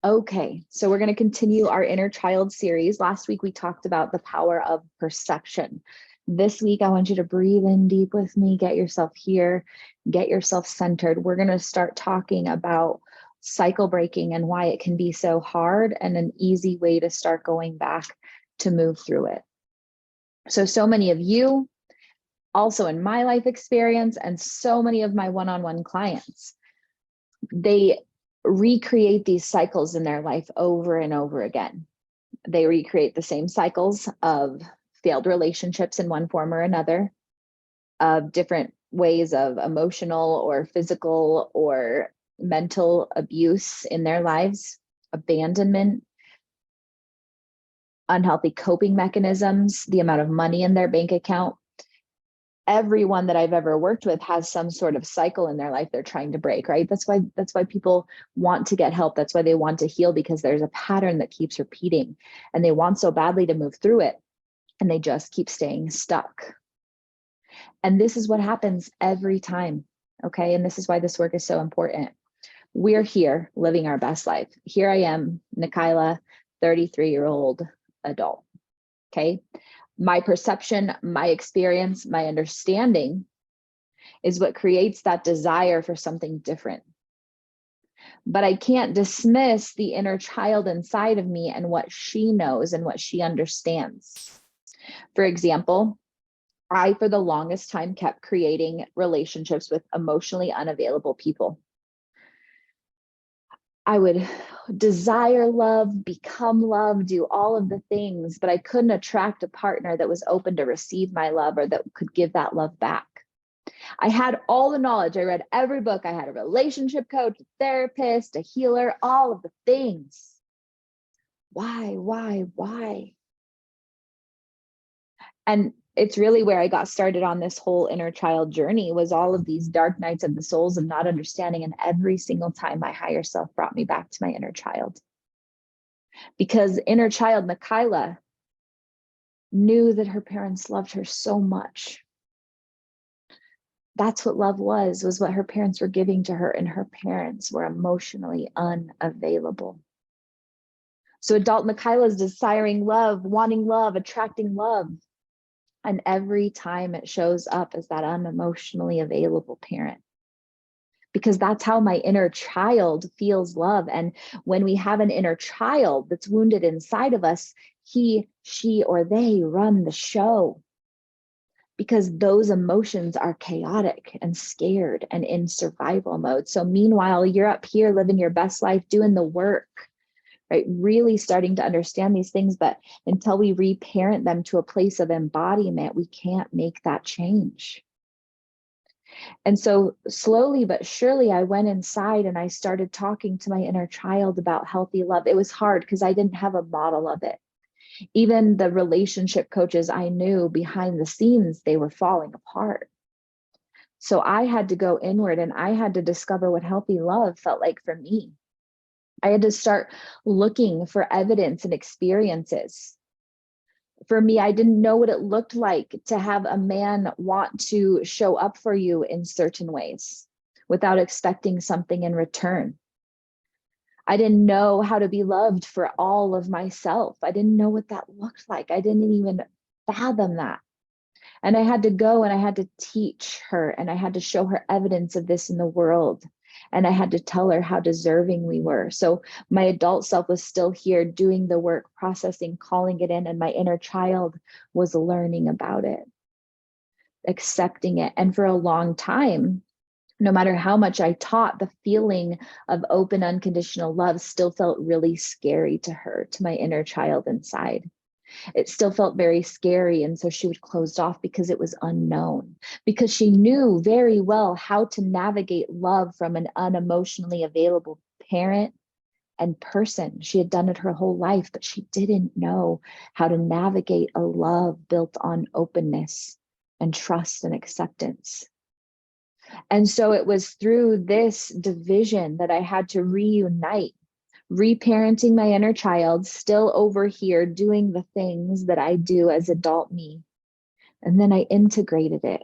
Okay, so we're going to continue our inner child series. Last week, we talked about the power of perception. This week, I want you to breathe in deep with me, get yourself here, get yourself centered. We're going to start talking about cycle breaking and why it can be so hard and an easy way to start going back to move through it. So many of you, also in my life experience, and so many of my one-on-one clients, they recreate these cycles in their life over and over again. They recreate the same cycles of failed relationships in one form or another, of different ways of emotional or physical or mental abuse in their lives, abandonment, unhealthy coping mechanisms, the amount of money in their bank account. Everyone that I've ever worked with has some sort of cycle in their life they're trying to break, right? That's why people want to get help. That's why they want to heal, because there's a pattern that keeps repeating and they want so badly to move through it and they just keep staying stuck. And this is what happens every time, okay? And this is why this work is so important. We're here living our best life. Here I am, Nikayla, 33-year-old adult, okay? My perception, my experience, my understanding is what creates that desire for something different. But I can't dismiss the inner child inside of me and what she knows and what she understands. For example, I, for the longest time, kept creating relationships with emotionally unavailable people. I would desire love, become love, do all of the things, but I couldn't attract a partner that was open to receive my love or that could give that love back. I had all the knowledge. I read every book. I had a relationship coach, a therapist, a healer, all of the things. Why? And it's really where I got started on this whole inner child journey, was all of these dark nights of the souls of not understanding. And every single time my higher self brought me back to my inner child. Because inner child Nikayla knew that her parents loved her so much. That's what love was what her parents were giving to her, and her parents were emotionally unavailable. So adult Nikayla is desiring love, wanting love, attracting love. And every time it shows up as that unemotionally available parent, because that's how my inner child feels love. And when we have an inner child that's wounded inside of us, he, she, or they run the show, because those emotions are chaotic and scared and in survival mode. So meanwhile, you're up here living your best life, doing the work, right? Really starting to understand these things, but until we reparent them to a place of embodiment, we can't make that change. And so slowly but surely, I went inside and I started talking to my inner child about healthy love. It was hard because I didn't have a model of it. Even the relationship coaches I knew behind the scenes, they were falling apart. So I had to go inward and I had to discover what healthy love felt like for me. I had to start looking for evidence and experiences. For me, I didn't know what it looked like to have a man want to show up for you in certain ways without expecting something in return. I didn't know how to be loved for all of myself. I didn't know what that looked like. I didn't even fathom that. And I had to go and I had to teach her and I had to show her evidence of this in the world. And I had to tell her how deserving we were. So my adult self was still here doing the work, processing, calling it in, and my inner child was learning about it, accepting it. And for a long time, no matter how much I taught, the feeling of open, unconditional love still felt really scary to her, to my inner child inside. It still felt very scary. And so she would close off because it was unknown, because she knew very well how to navigate love from an unemotionally available parent and person. She had done it her whole life, but she didn't know how to navigate a love built on openness and trust and acceptance. And so it was through this division that I had to reunite, reparenting my inner child, still over here doing the things that I do as adult me. And then I integrated it,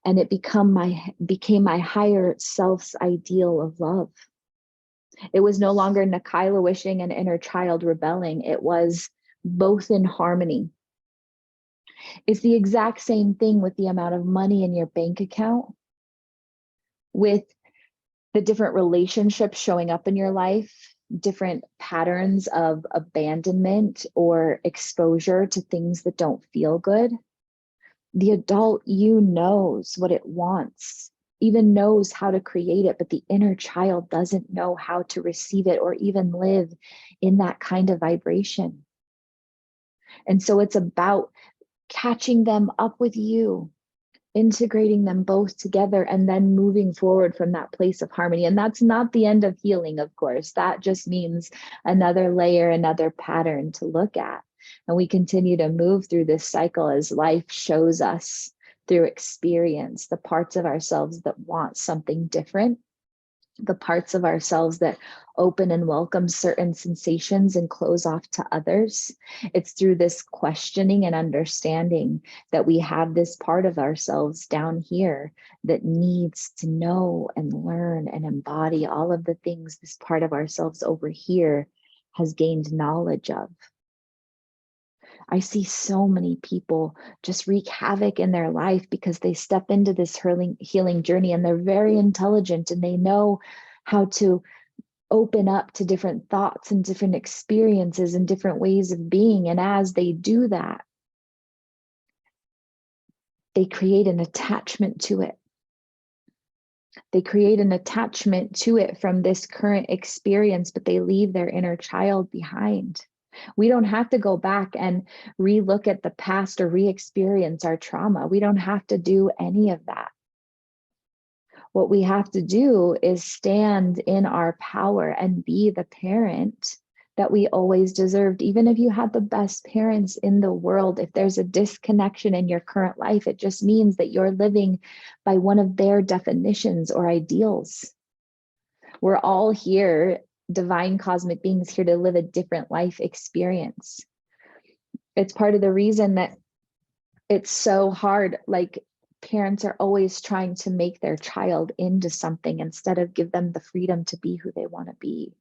and it became my higher self's ideal of love. It was no longer Nikayla wishing and inner child rebelling. It was both in harmony. It's the exact same thing with the amount of money in your bank account, with the different relationships showing up in your life, different patterns of abandonment or exposure to things that don't feel good. The adult you knows what it wants, even knows how to create it, but the inner child doesn't know how to receive it or even live in that kind of vibration. And so it's about catching them up with you, integrating them both together, and then moving forward from that place of harmony. And that's not the end of healing, of course. That just means another layer, another pattern to look at. And we continue to move through this cycle as life shows us through experience the parts of ourselves that want something different, the parts of ourselves that open and welcome certain sensations and close off to others. It's through this questioning and understanding that we have this part of ourselves down here that needs to know and learn and embody all of the things this part of ourselves over here has gained knowledge of. I see so many people just wreak havoc in their life because they step into this healing journey, and they're very intelligent and they know how to open up to different thoughts and different experiences and different ways of being. And as they do that, they create an attachment to it. They create an attachment to it from this current experience, but they leave their inner child behind. We don't have to go back and re-look at the past or re-experience our trauma. We don't have to do any of that. What we have to do is stand in our power and be the parent that we always deserved. Even if you had the best parents in the world, if there's a disconnection in your current life, it just means that you're living by one of their definitions or ideals. We're all here, divine cosmic beings, here to live a different life experience. It's part of the reason that it's so hard. Like, parents are always trying to make their child into something instead of give them the freedom to be who they want to be.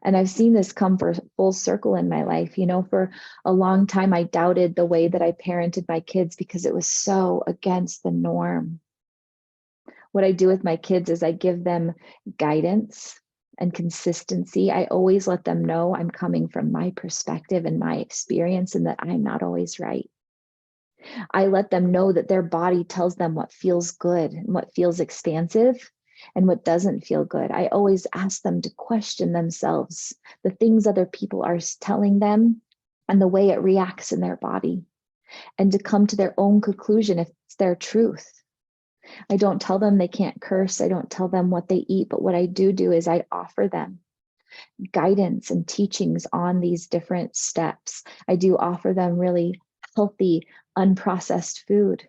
And I've seen this come for full circle in my life. You know, for a long time, I doubted the way that I parented my kids because it was so against the norm. What I do with my kids is I give them guidance and consistency. I always let them know I'm coming from my perspective and my experience and that I'm not always right. I let them know that their body tells them what feels good and what feels expansive and what doesn't feel good. I always ask them to question themselves, the things other people are telling them and the way it reacts in their body, and to come to their own conclusion if it's their truth. I don't tell them they can't curse. I don't tell them what they eat, but what I do is I offer them guidance and teachings on these different steps. I do offer them really healthy, unprocessed food.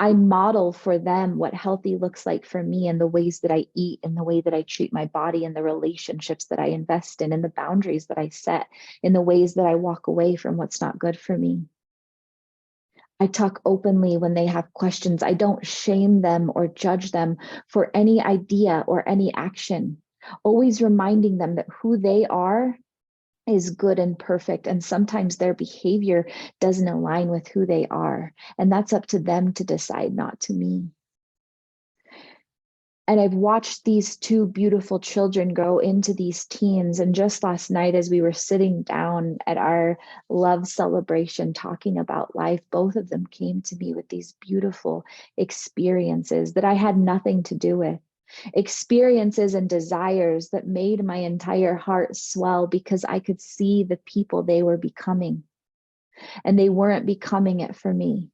I model for them what healthy looks like for me in the ways that I eat, in the way that I treat my body, in the relationships that I invest in the boundaries that I set, in the ways that I walk away from what's not good for me. I talk openly when they have questions. I don't shame them or judge them for any idea or any action, always reminding them that who they are is good and perfect. And sometimes their behavior doesn't align with who they are. And that's up to them to decide, not to me. And I've watched these two beautiful children grow into these teens. And just last night, as we were sitting down at our love celebration, talking about life, both of them came to me with these beautiful experiences that I had nothing to do with. Experiences and desires that made my entire heart swell because I could see the people they were becoming. And they weren't becoming it for me.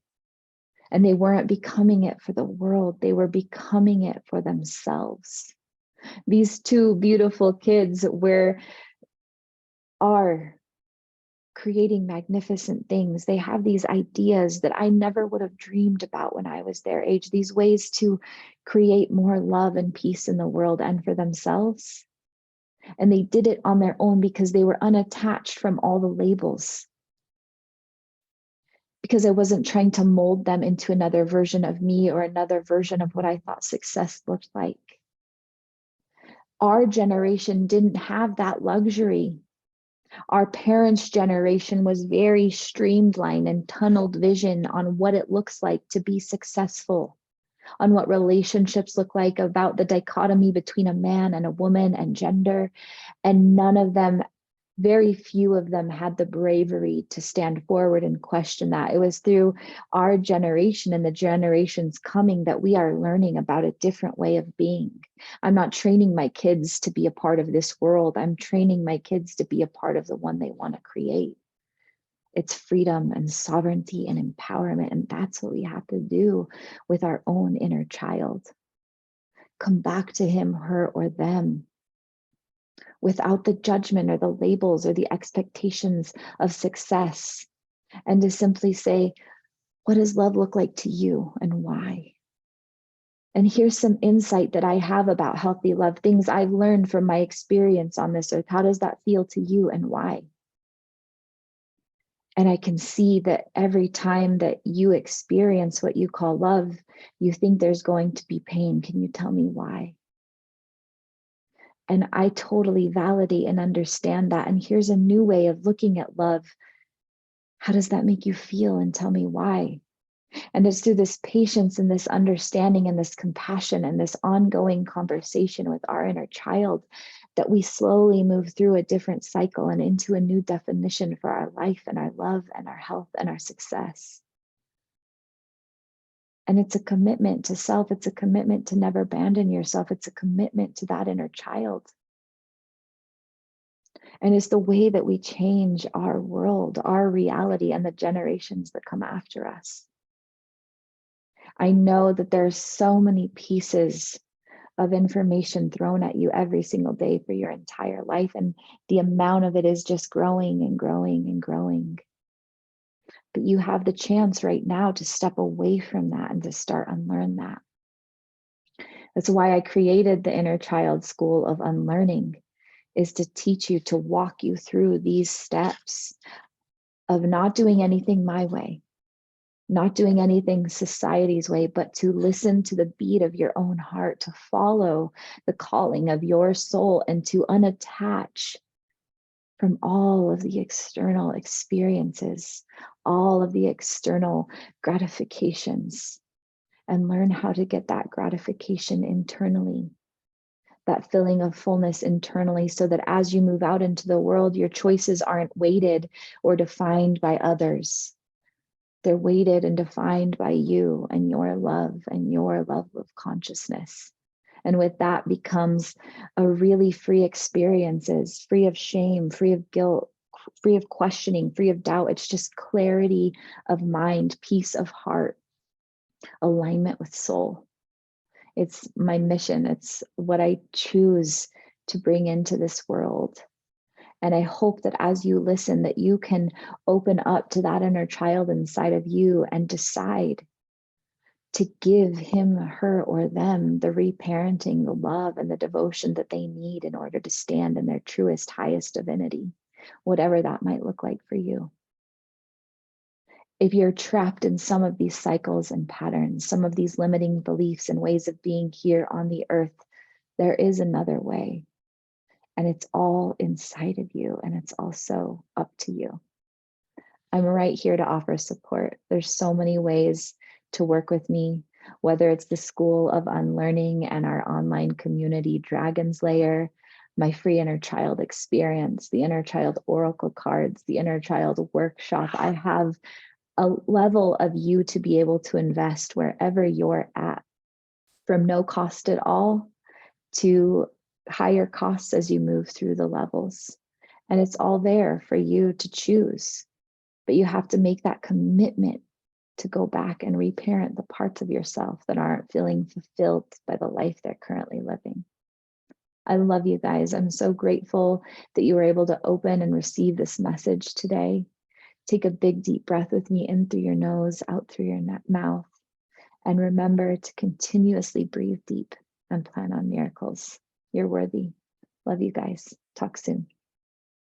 And they weren't becoming it for the world. They were becoming it for themselves. These two beautiful kids are creating magnificent things. They have these ideas that I never would have dreamed about when I was their age, these ways to create more love and peace in the world and for themselves. And they did it on their own because they were unattached from all the labels. Because I wasn't trying to mold them into another version of me or another version of what I thought success looked like. Our generation didn't have that luxury. Our parents' generation was very streamlined and tunneled vision on what it looks like to be successful, on what relationships look like, about the dichotomy between a man and a woman and gender. And none of them, very few of them, had the bravery to stand forward and question that. It was through our generation and the generations coming that we are learning about a different way of being. I'm not training my kids to be a part of this world. I'm training my kids to be a part of the one they want to create. It's freedom and sovereignty and empowerment. And that's what we have to do with our own inner child. Come back to him, her, or them, without the judgment or the labels or the expectations of success, and to simply say, what does love look like to you and why? And here's some insight that I have about healthy love, things I've learned from my experience on this earth. How does that feel to you and why? And I can see that every time that you experience what you call love, you think there's going to be pain. Can you tell me why? And I totally validate and understand that. And here's a new way of looking at love. How does that make you feel? And tell me why. And it's through this patience and this understanding and this compassion and this ongoing conversation with our inner child that we slowly move through a different cycle and into a new definition for our life and our love and our health and our success. And it's a commitment to self. It's a commitment to never abandon yourself. It's a commitment to that inner child. And it's the way that we change our world, our reality, and the generations that come after us. I know that there's so many pieces of information thrown at you every single day for your entire life, and the amount of it is just growing and growing and growing. But you have the chance right now to step away from that and to start unlearn that. That's why I created the Inner Child School of Unlearning, is to teach you, to walk you through these steps of not doing anything my way, not doing anything society's way, but to listen to the beat of your own heart, to follow the calling of your soul, and to unattach from all of the external experiences, all of the external gratifications, and learn how to get that gratification internally, that feeling of fullness internally, so that as you move out into the world, your choices aren't weighted or defined by others. They're weighted and defined by you and your love of consciousness. And with that becomes a really free experiences, free of shame, free of guilt, free of questioning, free of doubt. It's just clarity of mind, peace of heart, alignment with soul. It's my mission. It's what I choose to bring into this world. And I hope that as you listen, that you can open up to that inner child inside of you and decide to give him, her, or them the reparenting, the love, and the devotion that they need in order to stand in their truest, highest divinity, whatever that might look like for you. If you're trapped in some of these cycles and patterns, some of these limiting beliefs and ways of being here on the earth, there is another way. And it's all inside of you, and it's also up to you. I'm right here to offer support. There's so many ways to work with me, whether it's the School of Unlearning and our online community, Dragon's Lair, my free inner child experience, the inner child oracle cards, the inner child workshop. I have a level of you to be able to invest wherever you're at, from no cost at all to higher costs as you move through the levels. And it's all there for you to choose. But you have to make that commitment to go back and reparent the parts of yourself that aren't feeling fulfilled by the life they're currently living. I love you guys. I'm so grateful that you were able to open and receive this message today. Take a big, deep breath with me, in through your nose, out through your mouth. And remember to continuously breathe deep and plan on miracles. You're worthy. Love you guys. Talk soon.